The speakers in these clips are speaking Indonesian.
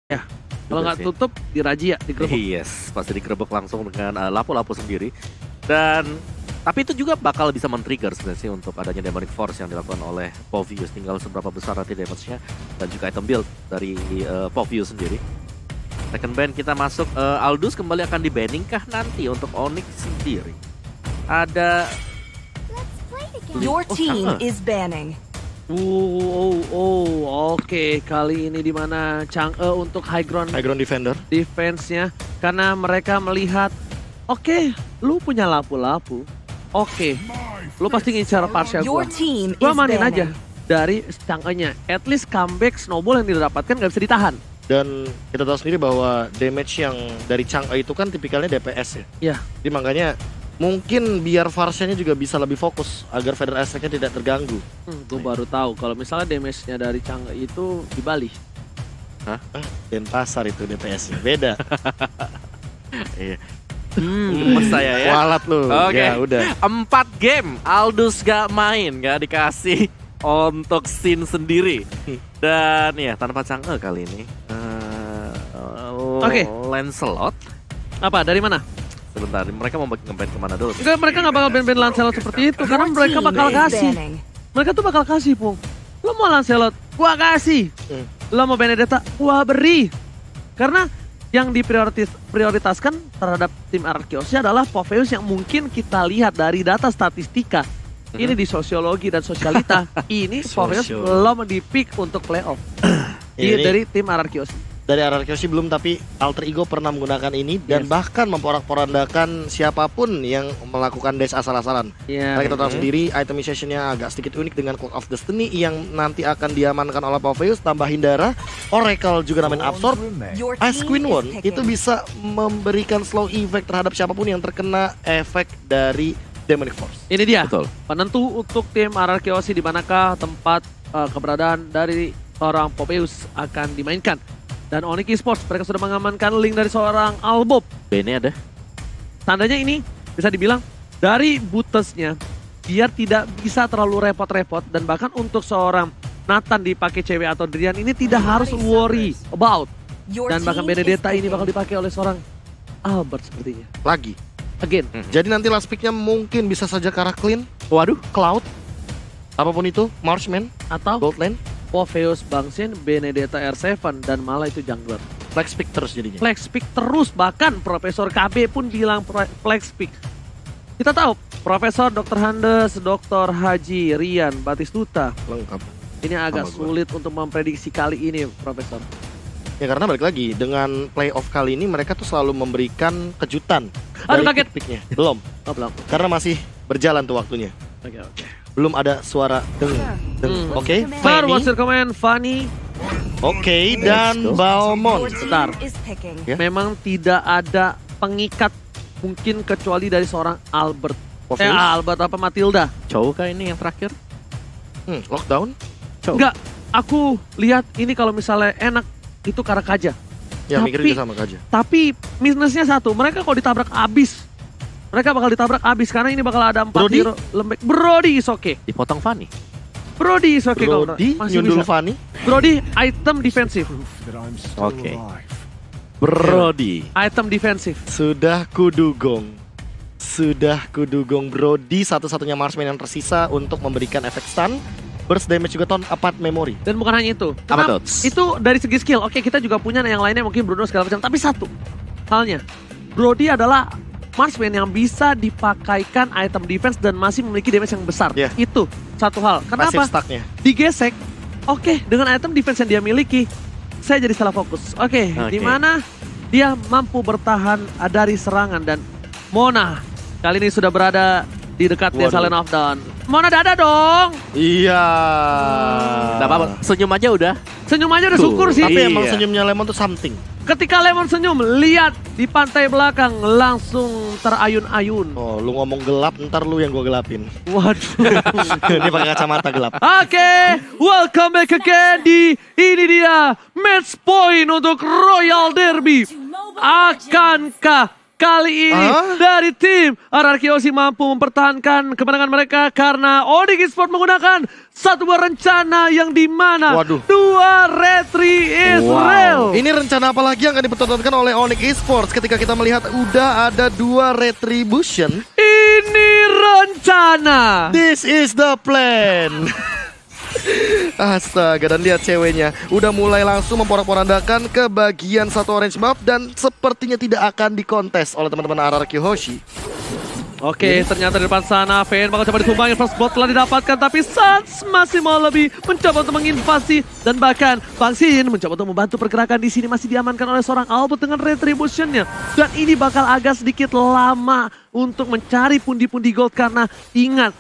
Ya, kalau Juga nggak sih. tutup dirajia, digerebek. Yes, pasti digerebek langsung dengan lapu-lapu sendiri. Dan tapi itu juga bakal bisa men-trigger sebenarnya sih untuk adanya Demonic Force yang dilakukan oleh Povius. Tinggal seberapa besar nanti damage-nya dan juga item build dari Povius sendiri. Second ban kita masuk, Aldous kembali akan di-banning kah nanti untuk Onyx sendiri? Ada Your team Chang'e. is banning. Oke, kali ini di mana Chang'e untuk high ground Defender. defense-nya karena mereka melihat, oke, lu punya lapu-lapu, oke, lu pasti ngincar partial Your gua. team Gua is mainin aja banning. dari Chang'e-nya. At least comeback snowball yang didapatkan nggak bisa ditahan. Dan kita tahu sendiri bahwa damage yang dari Chang'e itu kan tipikalnya DPS ya. Ya, Jadi makanya mungkin biar Varsha-nya juga bisa lebih fokus agar Feather Aspect-nya tidak terganggu. gue baru tahu kalau misalnya damage-nya dari Chang'e itu di Bali. Denpasar itu DPS-nya. Beda. Iya. Gemes saya ya. Walat lu. Oke. Ya udah. 4 game Aldous gak main, gak dikasih untuk Sin sendiri. Dan ya tanpa Chang'e kali ini. Oke. Lancelot. Apa, dari mana? Sebentar, mereka mau nge-ban kemana dulu? Enggak, mereka nggak bakal ban-ban Lancelot seperti itu karena Your mereka team bakal is kasih. banning. Mereka tuh bakal kasih, Pung. Lo mau Lancelot, gua kasih. Lo mau Benedetta, gua beri. Karena yang diprioritaskan terhadap tim Arkeosnya adalah Poveus yang mungkin kita lihat dari data statistika. Ini di sosiologi dan sosialita. Ini Poveus Sosio. belum di-pick untuk playoff. Ini- Dari tim Arkeos. Dari Ararkyoshi belum, tapi Alter Ego pernah menggunakan ini dan Yes. bahkan memporak-porandakan siapapun yang melakukan dash asal-asalan. Iya. Karena kita tahu sendiri itemization-nya agak sedikit unik dengan Cloak of Destiny yang nanti akan diamankan oleh Poveus, tambahin darah, Oracle juga namain Absorb. Your Ice team Queen is One picking. itu bisa memberikan slow effect terhadap siapapun yang terkena efek dari Demonic Force. Ini dia. Betul. Penentu untuk tim Arkeosi di manakah tempat keberadaan dari seorang Poveus akan dimainkan. Dan Onyx Esports mereka sudah mengamankan link dari seorang Albob. Ban-nya ada. Tandanya ini bisa dibilang dari bootesnya biar tidak bisa terlalu repot-repot dan bahkan untuk seorang Nathan dipakai cewek atau Drian ini tidak harus worry about. Your Dan bahkan team is Benedetta ini picking. bakal dipakai oleh seorang Albert sepertinya. Lagi. Again. Jadi nanti last pick-nya mungkin bisa saja Kara Clean, Waduh. Cloud, apapun itu, Marshman, Atau Goldland, Poveus Bangsin, Benedetta R7 dan malah itu jungler. Flex pick terus jadinya. Flex pick terus, bahkan Profesor KB pun bilang flex pick. Kita tahu Profesor Dr. Handes, Dr. Haji, Rian, Batistuta. Lengkap. Ini agak Sama gua. sulit untuk memprediksi kali ini, Profesor. Ya karena balik lagi, dengan playoff kali ini mereka tuh selalu memberikan kejutan. Aduh, dari kaget. pick-picknya. Belum, Oh, belum. karena masih berjalan tuh waktunya. Oke. Belum ada suara deng, deng. Oke, Baru Fanny. wasir komen, Fanny. Oke, dan Your Balmond. team Bentar. is picking. Ya. Memang tidak ada pengikat mungkin kecuali dari seorang Albert. Poveus. Albert apa Matilda? Chow kah ini yang terakhir? Lockdown. Chow. Enggak, aku lihat ini kalau misalnya enak itu Karakaja. Ya Tapi- mikir juga sama aja. Tapi minusnya satu, mereka kalau ditabrak abis. Mereka bakal ditabrak abis karena ini bakal ada 4 Brody? hero lembek. Brody is okay. Dipotong Fanny. Brody is okay kalau Brody masih nyundul bisa. Fanny. Brody item defensif. Oke. Brody. Item defensif. Sudah kudugong. Brody satu-satunya marksman yang tersisa untuk memberikan efek stun, burst damage juga ton apart memory. Dan bukan hanya itu. Apa Kenapa? tuh? Itu dari segi skill. Oke, kita juga punya yang lainnya mungkin Bruno segala macam. Tapi satu halnya, Brody adalah marksman yang bisa dipakaikan item defense dan masih memiliki damage yang besar. Yeah. Itu satu hal. Passive Kenapa? stacknya. Digesek. Oke, dengan item defense yang dia miliki, saya jadi salah fokus. Oke, di mana dia mampu bertahan dari serangan dan Mona kali ini sudah berada di dekatnya Waduh. Silent of Dawn. Mona dada dong. Iya. Nggak apa-apa, senyum aja udah. Senyum aja udah Tuh. syukur sih. Tapi emang Iya. senyumnya Lemon tuh something. Ketika Lemon senyum, lihat di pantai belakang langsung terayun-ayun. Oh, lu ngomong gelap, ntar lu yang gua gelapin. Waduh. Dia pakai kacamata gelap. Oke, welcome back again di ini dia match point untuk Royal Derby. Akankah kali ini dari tim RRQ Osi mampu mempertahankan kemenangan mereka karena Onyx Esports menggunakan satu buah rencana yang dimana dua retri Israel. Ini rencana apa lagi yang akan dipertontonkan oleh Onyx Esports ketika kita melihat udah ada dua retribution? Ini rencana. This is the plan. Astaga, dan lihat ceweknya udah mulai langsung memporak-porandakan ke bagian satu orange buff dan sepertinya tidak akan dikontes oleh teman-teman RRQ Hoshi. Oke, ternyata di depan sana Vayne bakal coba ditumbangin, first blood telah didapatkan, tapi Sans masih mau lebih mencoba untuk menginvasi dan bahkan Bang Sin mencoba untuk membantu pergerakan di sini masih diamankan oleh seorang Albert dengan retributionnya. Dan ini bakal agak sedikit lama untuk mencari pundi-pundi gold karena ingat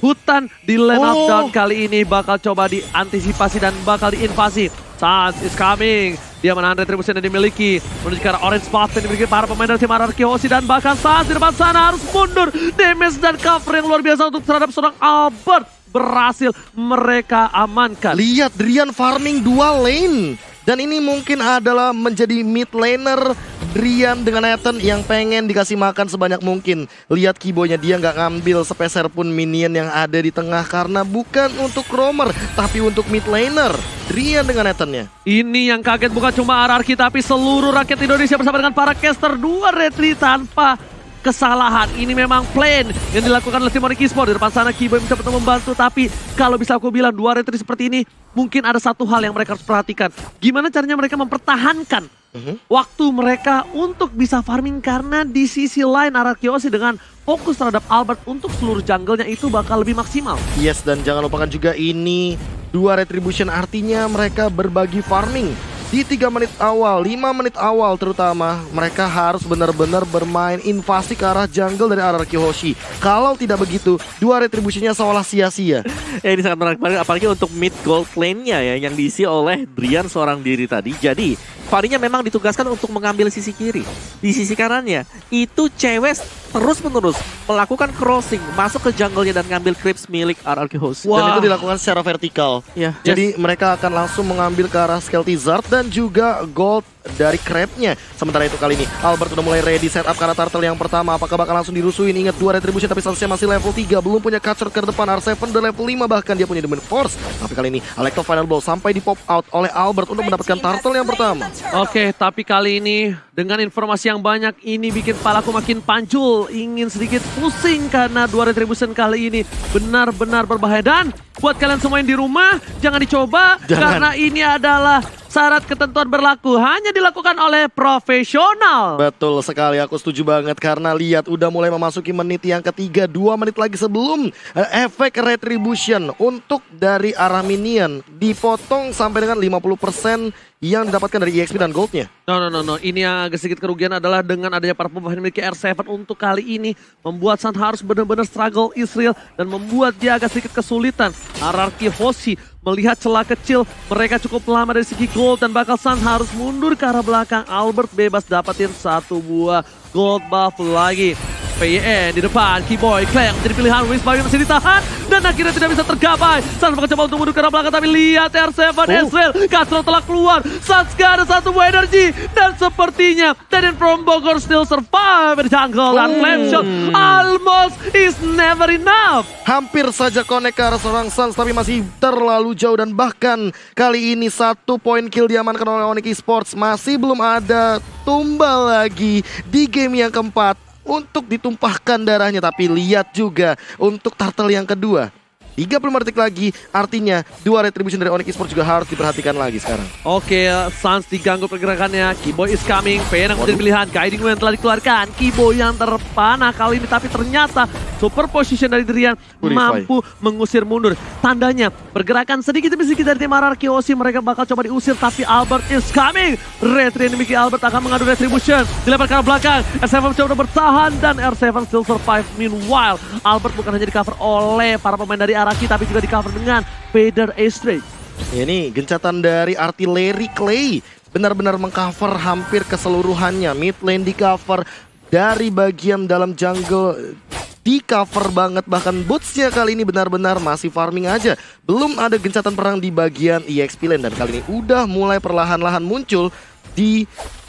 hutan di lane up down kali ini bakal coba diantisipasi dan bakal diinvasi. Sans is coming. Dia menahan retribution yang dimiliki menuju ke arah orange buff yang dimiliki para pemain dari tim RRQ Hoshi dan bahkan Sans di depan sana harus mundur. Damage dan cover yang luar biasa untuk terhadap seorang Albert berhasil mereka amankan. Lihat Drian farming dua lane. Dan ini mungkin adalah menjadi mid laner Drian dengan Nathan yang pengen dikasih makan sebanyak mungkin. Lihat keyboardnya, dia nggak ngambil sepeser pun minion yang ada di tengah karena bukan untuk roamer tapi untuk mid laner. Drian dengan Nathannya. Ini yang kaget bukan cuma RRQ tapi seluruh rakyat Indonesia bersama dengan para caster. Dua retri tanpa kesalahan. Ini memang plan yang dilakukan oleh tim Onyx Esports. Di depan sana Keyboy mencoba untuk membantu, tapi kalau bisa aku bilang dua retri seperti ini mungkin ada satu hal yang mereka harus perhatikan. Gimana caranya mereka mempertahankan waktu mereka untuk bisa farming, karena di sisi lain RRQ Hoshi dengan fokus terhadap Albert untuk seluruh jungle-nya itu bakal lebih maksimal. Yes, dan jangan lupakan juga ini dua retribution, artinya mereka berbagi farming. Di 3 menit awal, 5 menit awal terutama, mereka harus benar-benar bermain invasi ke arah jungle dari RRQ Hoshi. Kalau tidak begitu, dua retribusinya seolah sia-sia. Ini sangat menarik, apalagi untuk mid gold lane-nya ya, yang diisi oleh Drian seorang diri tadi. Jadi, Farinya memang ditugaskan untuk mengambil sisi kiri. Di sisi kanannya, itu cewek terus-menerus melakukan crossing, masuk ke jungle-nya dan ngambil creeps milik RRQ Hoshi. Dan itu dilakukan secara vertikal. Jadi mereka akan langsung mengambil ke arah Skelty Zard dan juga gold dari crab-nya. Sementara itu kali ini Albert udah mulai ready setup karena turtle yang pertama. Apakah bakal langsung dirusuin? Ingat dua retribution tapi statusnya masih level 3. Belum punya catcher ke depan. R7 udah level 5, bahkan dia punya Demon Force. Tapi kali ini Alecto final blow sampai di pop out oleh Albert untuk mendapatkan turtle yang pertama. Oke, tapi kali ini dengan informasi yang banyak ini bikin kepalaku makin pancul. Ingin sedikit pusing karena dua retribution kali ini benar-benar berbahaya. Dan buat kalian semua yang di rumah, jangan dicoba. Karena ini adalah syarat ketentuan berlaku hanya dilakukan oleh profesional. Betul sekali, aku setuju banget karena lihat udah mulai memasuki menit yang ketiga, 2 menit lagi sebelum efek retribution untuk dari arah minion dipotong sampai dengan 50% yang didapatkan dari EXP dan goldnya. No. Ini yang agak sedikit kerugian adalah dengan adanya para pemain memiliki R7 untuk kali ini membuat San harus benar-benar struggle Israel dan membuat dia agak sedikit kesulitan. RRQ Hoshi melihat celah kecil, mereka cukup lama dari segi gold dan bakal San harus mundur ke arah belakang. Albert bebas dapatin satu buah gold buff lagi. PYN di depan, Keyboy, Clank jadi pilihan, Wisby masih ditahan dan akhirnya tidak bisa tergapai. Sans mencoba untuk mundur ke arah belakang tapi lihat R7 Israel, Castro telah keluar, Sans gak ada satu buah energi dan sepertinya Teden from Bogor still survive in jungle dan flame shot almost is never enough. Hampir saja connect ke arah seorang Sans tapi masih terlalu jauh dan bahkan kali ini 1 poin kill diamankan oleh Onyx Esports. Masih belum ada tumbal lagi di game yang keempat untuk ditumpahkan darahnya, tapi lihat juga untuk turtle yang kedua 30 detik lagi, artinya dua retribution dari Onyx Esports juga harus diperhatikan lagi sekarang. Oke, Sans diganggu pergerakannya, Keyboy is coming, PN yang menjadi pilihan, Guiding Wind telah dikeluarkan, Keyboy yang terpanah kali ini tapi ternyata super position dari Drian mampu mengusir mundur. Tandanya pergerakan sedikit demi sedikit dari tim RRQ Hoshi, mereka bakal coba diusir tapi Albert is coming. Retri yang dimiliki Albert akan mengadu retribution, dilempar ke arah belakang, R7 mencoba bertahan dan R7 still survive. Meanwhile, Albert bukan hanya di cover oleh para pemain dari RRQ tapi juga di cover dengan Vader Astray. Ini gencatan dari artileri Clay benar-benar mengcover hampir keseluruhannya. Mid lane di cover, dari bagian dalam jungle di cover banget, bahkan bootsnya kali ini benar-benar masih farming aja. Belum ada gencatan perang di bagian EXP lane dan kali ini udah mulai perlahan-lahan muncul di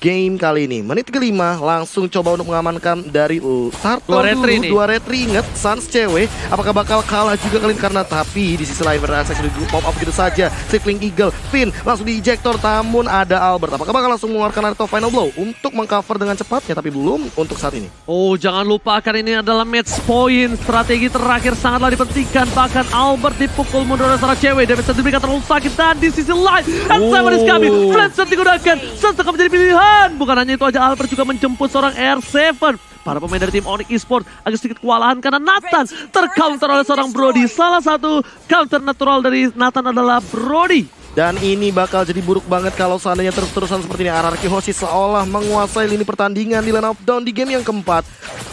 game kali ini. Menit kelima langsung coba untuk mengamankan dari Turtle dulu. Dua retri, inget Suns cewek. Apakah bakal kalah juga kali ini karena tapi di sisi lain berasa sudah pop up gitu saja. Circling Eagle, Finn langsung di ejector, namun ada Albert. Apakah bakal langsung mengeluarkan Naruto Final Blow untuk mengcover dengan cepatnya, tapi belum untuk saat ini. Oh, jangan lupakan ini adalah match point. Strategi terakhir sangatlah dipentingkan. Bahkan Albert dipukul mundur oleh seorang cewek. Damage diberikan terlalu sakit, dan di sisi lain Seven is coming. Flash digunakan. Suns akan menjadi pilihan. Bukan hanya itu aja, Albert juga menjemput seorang R7. Para pemain dari tim Onyx Esports agak sedikit kewalahan karena Nathan tercounter oleh seorang Brody. Salah satu counter natural dari Nathan adalah Brody. Dan ini bakal jadi buruk banget kalau seandainya terus-terusan seperti ini. RRQ Hoshi seolah menguasai lini pertandingan di line up down di game yang keempat.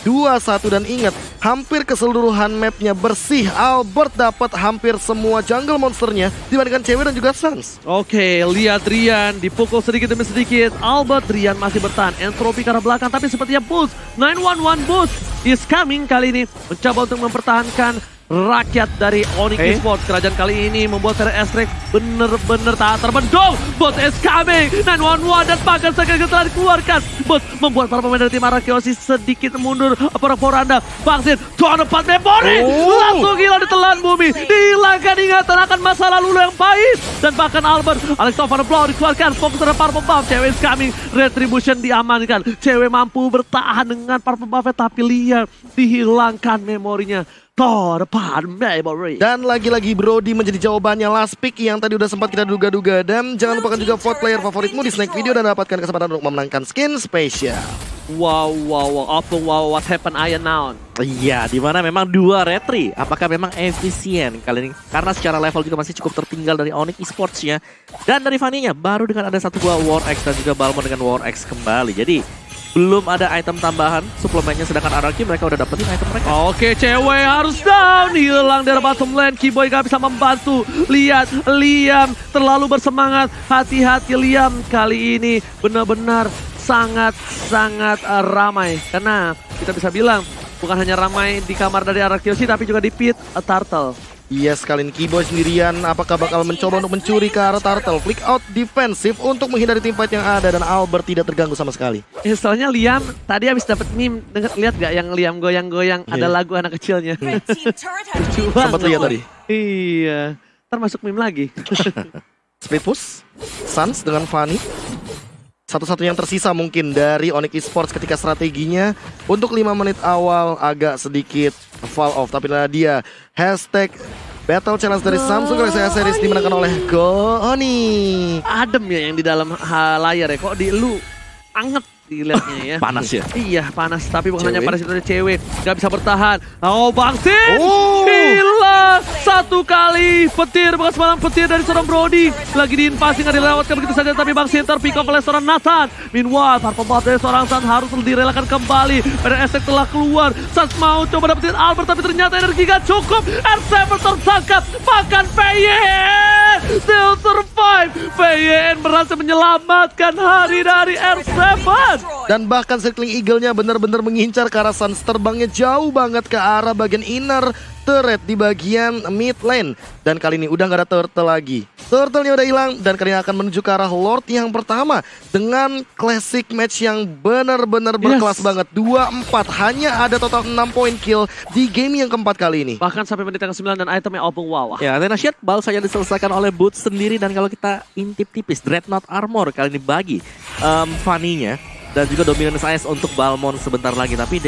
2-1, dan ingat, hampir keseluruhan mapnya bersih. Albert dapat hampir semua jungle monsternya dibandingkan cewek dan juga Suns. Oke, lihat Rian dipukul sedikit demi sedikit. Albert, Rian masih bertahan. Entropy ke arah belakang, tapi sepertinya boost. 911 boost is coming kali ini. Mencoba untuk mempertahankan rakyat dari Onyx Esports. Kerajaan kali ini membuat seri S-Rex bener-bener tak terbendung. Bot is coming, 911, dan bahkan sekali telah dikeluarkan. Bot membuat para pemain dari tim Arakiosi sedikit mundur. Poranda, Bangsin, tuan 4 memori. Langsung gila ditelan bumi. Dihilangkan ingatan akan masa lalu yang pahit. Dan bahkan Albert, Alexander Blau dikeluarkan. Fokus terhadap Purple Buff. Cewek is coming, Retribution diamankan. Cewek mampu bertahan dengan Purple Buff, tapi lihat dihilangkan memorinya. Depan memory. Dan lagi-lagi Brody menjadi jawabannya. Last pick yang tadi udah sempat kita duga-duga. Dan jangan lupakan juga vote player favoritmu di Snack Video dan dapatkan kesempatan untuk memenangkan skin spesial. Wow, what happened Iron now? Iya, dimana memang 2 retri. Apakah memang efisien kali ini? Karena secara level juga masih cukup tertinggal dari Onyx Esports ya. Dan dari Fanny-nya baru dengan ada 1 buah War X dan juga Balmond dengan War X kembali. Jadi belum ada item tambahan suplemennya, sedangkan RRQ mereka udah dapetin item mereka. Oke, cewek harus down, hilang dari bottom lane. Keyboy gak bisa membantu. Lihat, Liam terlalu bersemangat. Hati-hati Liam, kali ini benar-benar sangat-sangat ramai. Karena kita bisa bilang bukan hanya ramai di kamar dari RRQ tapi juga di pit Turtle. Iya, sekalian Keyboy sendirian. Apakah bakal mencoba untuk mencuri ke arah Turtle? Flick out defensif untuk menghindari teamfight yang ada, dan Albert tidak terganggu sama sekali. Soalnya Liam tadi habis dapat meme, lihat gak yang Liam goyang-goyang ada lagu anak kecilnya. Sempat lihat tadi. Iya, termasuk meme lagi. Split push, Suns dengan Fanny. Satu-satunya yang tersisa mungkin dari Onyx Esports ketika strateginya untuk 5 menit awal agak sedikit fall off. Tapi dia hashtag Battle Challenge dari Samsung Galaxy S Series dimenangkan oleh Goni. Adem ya yang di dalam layar ya, kok di lu anget dilihatnya ya. Panas ya? Iya, panas. Tapi bukan hanya panas, itu ada cewek. Gak bisa bertahan. Oh, Bangsin! Gila! 1 kali petir, bekas malam petir dari seorang Brody. Lagi diinvasi, gak dilewatkan begitu saja. Tapi Bangsin terpick off oleh seorang Nathan. Meanwhile, Purple Buff dari seorang Suns harus direlakan kembali. Pada Esek telah keluar. Suns mau coba dapetin Albert, tapi ternyata energi gak cukup. R7 tertangkap. Bahkan PYN still survive. PYN berhasil menyelamatkan hari dari R7. Dan bahkan Circling Eagle-nya benar-benar mengincar ke arah Suns. Terbangnya jauh banget ke arah bagian inner turret di bagian mid lane. Dan kali ini udah gak ada turtle lagi. Turtle-nya udah hilang dan kali ini akan menuju ke arah Lord yang pertama. Dengan classic match yang benar-benar berkelas banget. 2-4, hanya ada total 6 point kill di game yang keempat kali ini. Bahkan sampai menit yang ke-9 dan itemnya open wow. Ya, Athena Shield baru saja diselesaikan oleh Boots sendiri. Dan kalau kita intip tipis, Dreadnought Armor kali ini bagi Fanny-nya. Dan juga Dominance Ice untuk Balmond sebentar lagi. Tapi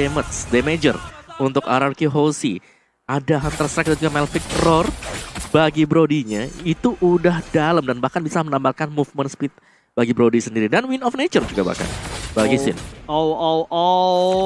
damager untuk RRQ Hoshi. Ada Hunter Strike dan juga Melvic Roar bagi Brody-nya. Itu udah dalam dan bahkan bisa menambahkan movement speed bagi Brody sendiri. Dan Wind of Nature juga bahkan bagi Sin.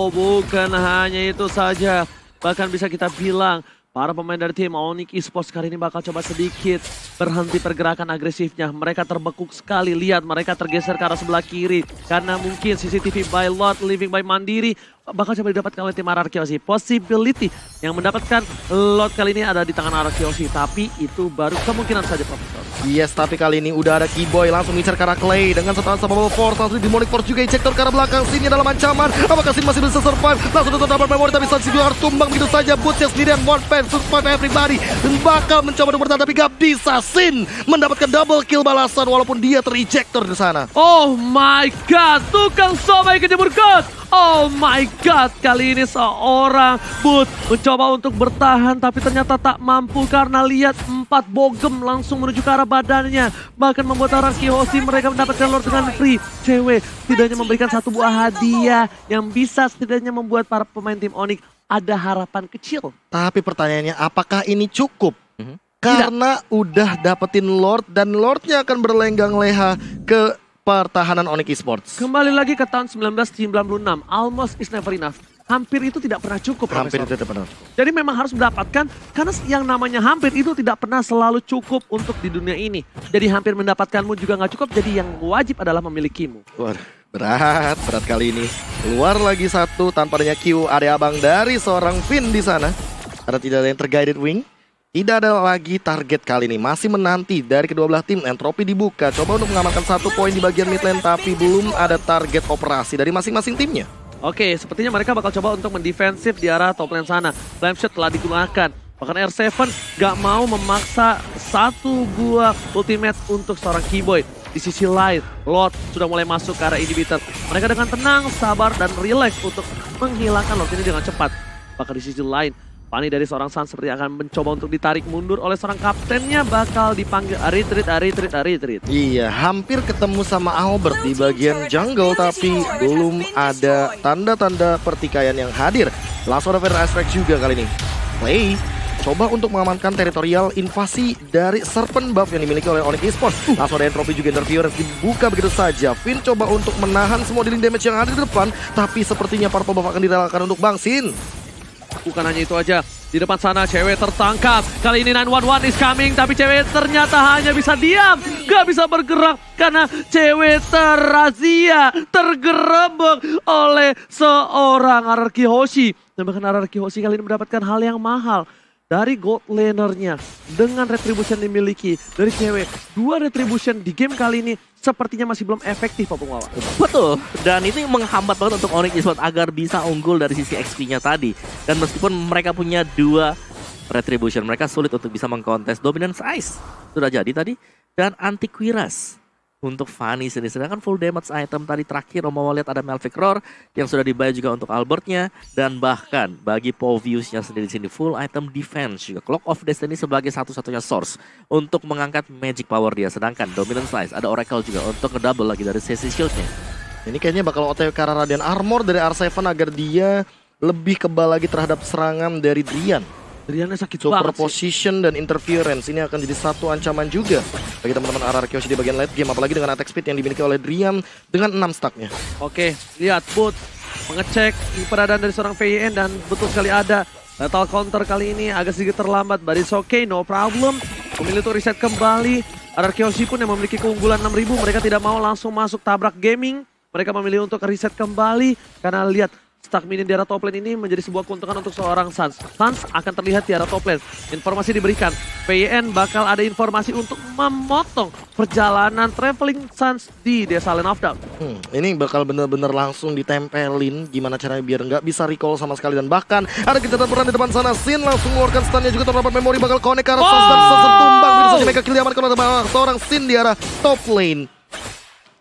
Bukan hanya itu saja. Bahkan bisa kita bilang para pemain dari tim Onyx Esports kali ini bakal coba sedikit berhenti pergerakan agresifnya. Mereka terbekuk sekali. Lihat, mereka tergeser ke arah sebelah kiri. Karena mungkin CCTV by Lot, Living by Mandiri bakal coba didapatkan oleh tim RRQ. Possibility yang mendapatkan lot kali ini ada di tangan RRQ, tapi itu baru kemungkinan saja, Profesor. Yes, tapi kali ini udah ada Keyboy langsung ngincar ke arah Clay dengan setelah Unstoppable Force, langsung Demonic Force juga injektor ke arah belakang. Sin dalam ancaman, apakah Sin masih bisa survive? Langsung dapat memory, tapi Sin juga harus tumbang begitu saja. Bootsnya sendirian, one fan, survive everybody, dan bakal mencoba untuk bertahan, tapi gak bisa. Sin mendapatkan double kill balasan walaupun dia terejector di sana. Oh my god, tukang somai kejemur god. Oh my god, kali ini seorang Boot mencoba untuk bertahan tapi ternyata tak mampu karena lihat 4 bogem langsung menuju ke arah badannya. Bahkan membuat RRQ mereka mendapatkan Lord dengan free. Cewek setidaknya memberikan satu buah hadiah yang bisa setidaknya membuat para pemain tim Onyx ada harapan kecil. Tapi pertanyaannya, apakah ini cukup? Karena udah dapetin Lord dan Lordnya akan berlenggang leha ke pertahanan Onyx Esports. Kembali lagi ke tahun 1996, almost is never enough. Hampir itu tidak pernah cukup, Hampir Profesor. itu tidak pernah. Jadi memang harus mendapatkan, karena yang namanya hampir itu tidak pernah selalu cukup untuk di dunia ini. Jadi hampir mendapatkanmu juga nggak cukup, jadi yang wajib adalah memilikimu. Waduh, berat kali ini. Keluar lagi satu tanpa adanya Q, ada abang dari seorang Finn di sana. Ada tidak ada yang terguided wing. Tidak ada lagi target kali ini, masih menanti dari kedua belah tim. Entropi dibuka, coba untuk mengamankan 1 poin di bagian mid lane, tapi belum ada target operasi dari masing-masing timnya. Oke, sepertinya mereka bakal coba untuk mendefensif di arah top lane sana. Flame shot telah digunakan, bahkan R7 gak mau memaksa satu buah ultimate untuk seorang Keyboy. Di sisi lain, Lord sudah mulai masuk ke arah inhibitor. Mereka dengan tenang, sabar, dan relax untuk menghilangkan Lord ini dengan cepat. Bahkan di sisi lain, Fanny dari seorang Sun seperti akan mencoba untuk ditarik mundur oleh seorang kaptennya, bakal dipanggil retreat. Iya, hampir ketemu sama Albert di bagian jungle, tapi belum ada tanda-tanda pertikaian yang hadir. Langsung ada Fire Aspect juga kali ini. Play coba untuk mengamankan teritorial invasi dari Serpent buff yang dimiliki oleh Onyx Esports. Langsung ada Entropy juga, interference dibuka begitu saja. Finn coba untuk menahan semua dealing damage yang ada di depan, tapi sepertinya para buff akan direlakan untuk Bang Sin. Bukan hanya itu aja, di depan sana cewek tertangkap. Kali ini 911 is coming, tapi cewek ternyata hanya bisa diam, gak bisa bergerak karena cewek terrazia, tergerebek oleh seorang RRQ Hoshi. Dan bahkan RRQ Hoshi kali ini mendapatkan hal yang mahal dari gold lanernya dengan retribution dimiliki dari cewek. 2 retribution di game kali ini sepertinya masih belum efektif, Pak Pungwawa. Betul, dan ini menghambat banget untuk Onyx Esports agar bisa unggul dari sisi XP-nya tadi. Dan meskipun mereka punya 2 retribution, mereka sulit untuk bisa mengkontes Dominance Ice. Sudah jadi tadi, dan Antiquiras untuk Fanny sendiri. Sedangkan full damage item tadi terakhir, mau lihat ada Malphite Roar yang sudah dibayar juga untuk Albertnya. Dan bahkan bagi Poviusnya sendiri sini full item defense juga. Clock of Destiny sebagai satu-satunya source untuk mengangkat magic power dia. Sedangkan Dominant Slice ada Oracle juga untuk ngedouble lagi dari sesi shieldnya. Ini kayaknya bakal OTW ke arah Radiant Armor dari R7 agar dia lebih kebal lagi terhadap serangan dari Drian. Driannya sakit banget sih. Superposition dan interference ini akan jadi satu ancaman juga bagi teman-teman RRQ di bagian late game, apalagi dengan attack speed yang dimiliki oleh Drian dengan 6 stacknya. Oke, lihat Boot mengecek keberadaan dari seorang VIN dan betul sekali ada lethal counter kali ini agak sedikit terlambat, but it's okay, no problem. Memilih untuk reset kembali. RRQ pun yang memiliki keunggulan 6000, mereka tidak mau langsung masuk tabrak gaming. Mereka memilih untuk reset kembali karena lihat stack minion di arah top lane ini menjadi sebuah keuntungan untuk seorang Suns. Suns akan terlihat di arah top lane. Informasi diberikan, PN bakal ada informasi untuk memotong perjalanan traveling Suns di desa Land of Doubt. Ini bakal bener-bener langsung ditempelin gimana caranya biar nggak bisa recall sama sekali. Dan bahkan ada kita berperan di depan sana. Sin langsung mengeluarkan stunnya juga terdapat memori bakal connect ke arah Suns dan Suns tertumbang. Begitu saja mereka kill diamankan oleh seorang Sin di arah top lane.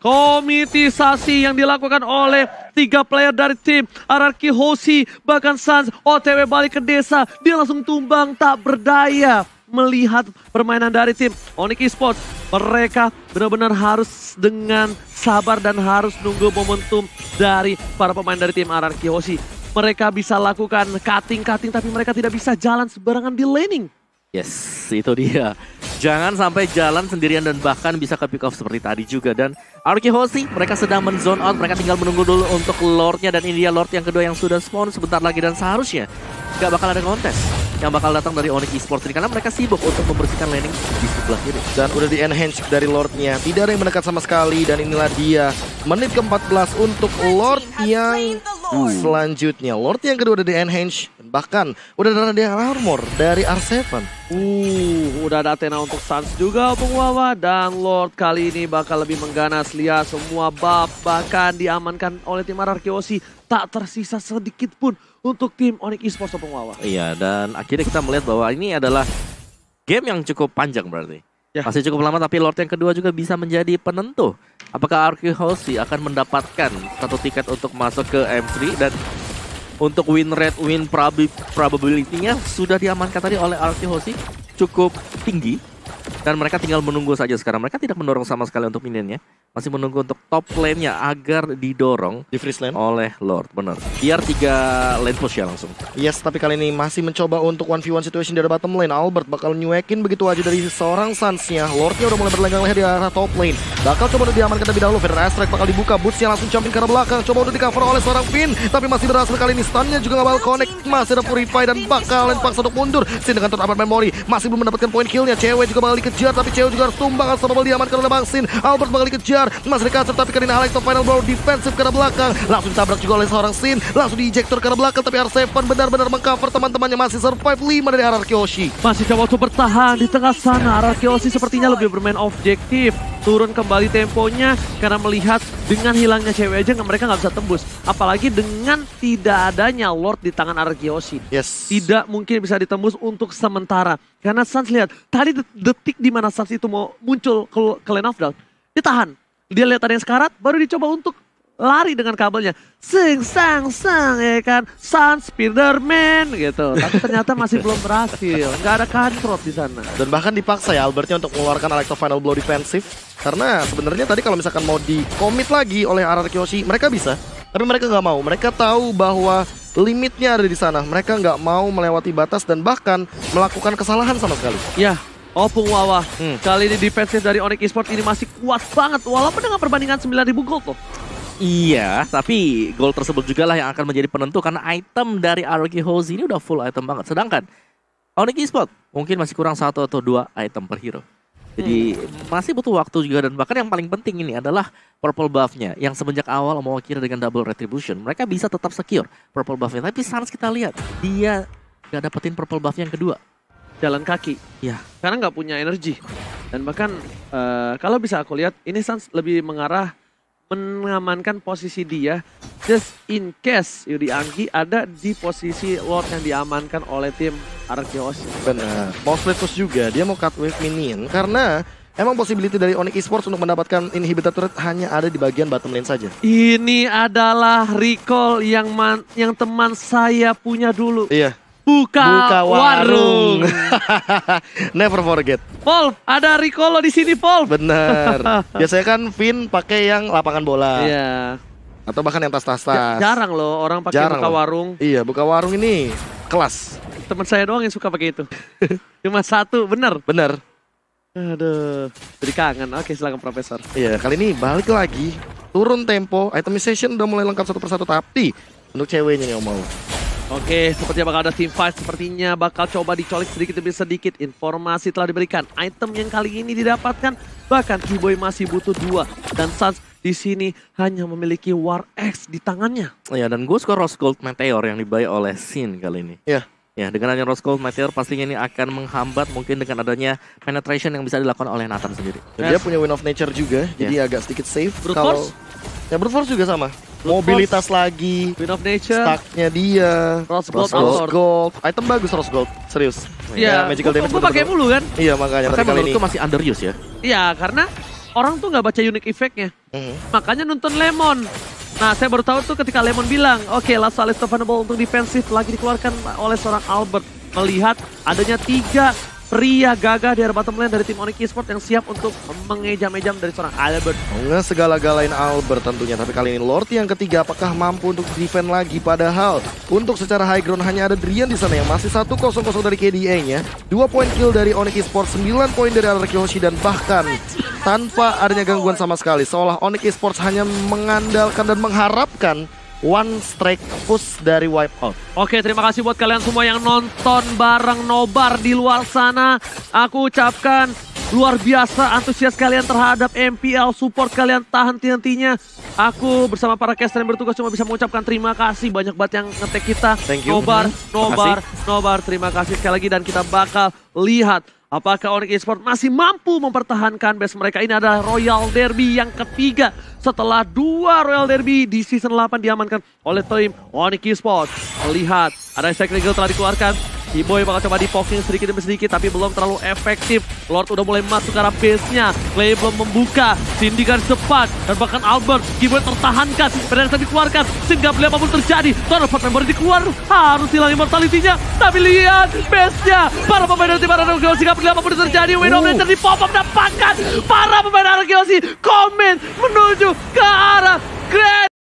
Komitisasi yang dilakukan oleh 3 player dari tim RRQ Hoshi, bahkan Suns OTW balik ke desa, dia langsung tumbang tak berdaya melihat permainan dari tim Onyx Esports. Mereka benar-benar harus dengan sabar dan harus nunggu momentum dari para pemain dari tim RRQ Hoshi. Mereka bisa lakukan cutting tapi mereka tidak bisa jalan sembarangan di laning. Yes, itu dia. Jangan sampai jalan sendirian dan bahkan bisa ke pick off seperti tadi juga. Dan RRQ Hoshi, mereka sedang men-zone out. Mereka tinggal menunggu dulu untuk Lordnya. Dan ini dia Lord yang kedua yang sudah spawn sebentar lagi. Dan seharusnya gak bakal ada kontes yang bakal datang dari Onyx Esports ini. Karena mereka sibuk untuk membersihkan laning di sebelah kiri. Dan udah di-enhance dari Lordnya. Tidak ada yang mendekat sama sekali. Dan inilah dia menit ke-14 untuk Lord yang Selanjutnya Lord yang kedua ada di Enhance. Dan bahkan udah ada armor dari R7. Udah ada Athena untuk Suns juga Opung Wawa. Dan Lord kali ini bakal lebih mengganas. Lihat semua buff bahkan diamankan oleh tim RRQoC. Tak tersisa sedikit pun untuk tim Onyx Esports Opung Wawa. Iya, dan akhirnya kita melihat bahwa ini adalah game yang cukup panjang berarti. Ya. Masih cukup lama, tapi Lord yang kedua juga bisa menjadi penentu. Apakah RRQoC akan mendapatkan satu tiket untuk masuk ke M3 dan untuk win rate, win probability-nya sudah diamankan tadi oleh RRQoC cukup tinggi. Dan mereka tinggal menunggu saja sekarang. Mereka tidak mendorong sama sekali untuk minionnya. Masih menunggu untuk top lane-nya agar didorong Di freeze lane oleh Lord, benar. Biar 3 lane push ya langsung. Yes, tapi kali ini masih mencoba untuk 1v1 situation dari bottom lane. Albert bakal nyuekin begitu aja dari seorang Suns-nya. Lordnya udah mulai berlenggang leher di arah top lane. Bakal coba untuk diamankan terlebih dahulu. Feather Astrike bakal dibuka. Boots-nya langsung jumping ke arah belakang. Coba untuk di cover oleh seorang Finn. Tapi masih berhasil kali ini. Stun-nya juga gak bakal connect. Masih ada Purify dan bakalan paksa untuk mundur. Sin dengan top memory. Masih belum mendapatkan poin kill-nya. Cewek juga bakal dikejar. Tapi Cewek juga harus tumbang. Unstoppable diamankan oleh Bang Sin. Albert bakal dikejar. Masih dikasih tapi kali ini Alex top final blow defensif ke arah belakang. Langsung ditabrak juga oleh seorang Sin. Langsung diejector ke arah belakang. Tapi R7 benar-benar mengcover teman-temannya. Masih survive 5 dari RRQoC. Masih coba untuk bertahan di tengah sana. RRQoC sepertinya lebih bermain objektif. Turun kembali temponya karena melihat dengan hilangnya Cewek aja mereka nggak bisa tembus. Apalagi dengan tidak adanya Lord di tangan RRQoC. Yes. Tidak mungkin bisa ditembus untuk sementara. Karena Suns lihat, tadi detik di mana Suns itu mau muncul ke lane of down, ditahan. Dia lihat ada yang sekarat, baru dicoba untuk lari dengan kabelnya. Sing, sang, ya kan. Suns, Spiderman gitu. Tapi ternyata masih belum berhasil. Nggak ada control di sana. Dan bahkan dipaksa ya Albertnya untuk mengeluarkan Electro Final Blow defensif. Karena sebenarnya tadi kalau misalkan mau di-commit lagi oleh RRQoC, mereka bisa. Tapi mereka nggak mau. Mereka tahu bahwa limitnya ada di sana. Mereka nggak mau melewati batas dan bahkan melakukan kesalahan sama sekali. Ya, Opung Wawa. Kali ini defensif dari Onyx Esports ini masih kuat banget. Walaupun dengan perbandingan 9.000 gold loh. Iya, tapi gol tersebut juga lah yang akan menjadi penentu karena item dari RRQoC ini udah full item banget. Sedangkan Onyx Esports mungkin masih kurang 1 atau 2 item per hero. Jadi masih butuh waktu juga dan bahkan yang paling penting ini adalah purple buff-nya yang semenjak awal mewakili dengan double retribution. Mereka bisa tetap secure purple buff-nya. Tapi Suns kita lihat dia gak dapetin purple buff yang kedua. Jalan kaki. Ya. Karena nggak punya energi. Dan bahkan kalau bisa aku lihat ini Suns lebih mengarah mengamankan posisi dia just in case Yudi Anggi ada di posisi Lord yang diamankan oleh tim RRQoC. Benar. Mau split push juga, dia mau cut wave minion karena emang possibility dari Onyx Esports untuk mendapatkan inhibitor turret hanya ada di bagian bottom lane saja. Ini adalah recall yang teman saya punya dulu. Iya. Buka warung. Never forget. Paul, ada recall lo di sini, Paul. Bener. Biasanya kan Vin pakai yang lapangan bola. Iya. Atau bahkan yang tas-tas. Jarang loh orang pakai buka warung. Iya, buka warung ini kelas. Teman saya doang yang suka pakai itu. Cuma satu, bener. Bener. Aduh, jadi kangen. Oke, silakan Profesor. Iya, kali ini balik lagi. Turun tempo, itemization udah mulai lengkap satu persatu. Tapi untuk ceweknya yang mau. Oke, sepertinya bakal ada team fight. Sepertinya bakal coba dicolik sedikit demi sedikit. Informasi telah diberikan. Item yang kali ini didapatkan. Bahkan Keyboy masih butuh 2. Dan Suns di sini hanya memiliki War X di tangannya. Iya, dan gue suka Rose Gold Meteor yang dibayar oleh Sin kali ini. Iya. Ya, dengan adanya Rose Gold Meteor pastinya ini akan menghambat mungkin dengan adanya penetration yang bisa dilakukan oleh Nathan sendiri. Dan dia punya Win of Nature juga, jadi agak sedikit safe. Brute Kalau Force? Ya Brute Force juga sama. Mobilitas lagi, Win of Nature, stacknya dia, Rose Gold, Rose Gold. Item bagus Rose Gold, serius. Iya, Magical damage gue pakai mulu kan. Iya makanya Makanya kali ini. menurutku masih underuse ya. Iya, karena orang tuh nggak baca unique effect-nya. Makanya nonton Lemon. Nah, saya baru tahu tuh ketika Lemon bilang, oke, Last Alice Tofanable untuk defensif lagi dikeluarkan oleh seorang Albert. Melihat adanya 3 pria gagah di area bottom lane dari tim Onyx Esports yang siap untuk mengejam-ejam dari seorang Albert. Nggak segala-galain Albert tentunya, tapi kali ini Lord yang ketiga apakah mampu untuk defend lagi? Padahal untuk secara high ground hanya ada Drian di sana yang masih 1-0 dari KDA-nya, 2 poin kill dari Onyx Esports, 9 poin dari RRQoC dan bahkan tanpa adanya gangguan sama sekali. Seolah Onyx Esports hanya mengandalkan dan mengharapkan one strike push dari Wipeout. Oke, terima kasih buat kalian semua yang nonton bareng Nobar di luar sana. Aku ucapkan luar biasa antusias kalian terhadap MPL, support kalian tahan henti-hentinya. Aku bersama para caster yang bertugas cuma bisa mengucapkan terima kasih. Banyak banget yang ngetek kita. Thank you. Nobar, terima kasih sekali lagi. Dan kita bakal lihat apakah Onyx Esports masih mampu mempertahankan base mereka. Ini adalah Royal Derby yang ketiga setelah 2 Royal Derby di season 8 diamankan oleh tim Onyx Esports. Lihat, ada Sacred Eagle telah dikeluarkan. T-Boy bakal coba di-poking sedikit demi sedikit tapi belum terlalu efektif. Lord udah mulai masuk ke arah base-nya. Clay belum membuka. Cindy garis cepat. Dan bahkan Albert. T-Boy tertahankan. Pendengar dikeluarkan. Sin gak boleh apapun terjadi. Tornovat member dikeluar. Harus hilang immortality-nya. Tapi lihat base-nya. Para pemain dari tim Arkeosi gak boleh apapun terjadi. Window Blazer di pop-up dapatkan. Para pemain Arkeosi komen menuju ke arah Grand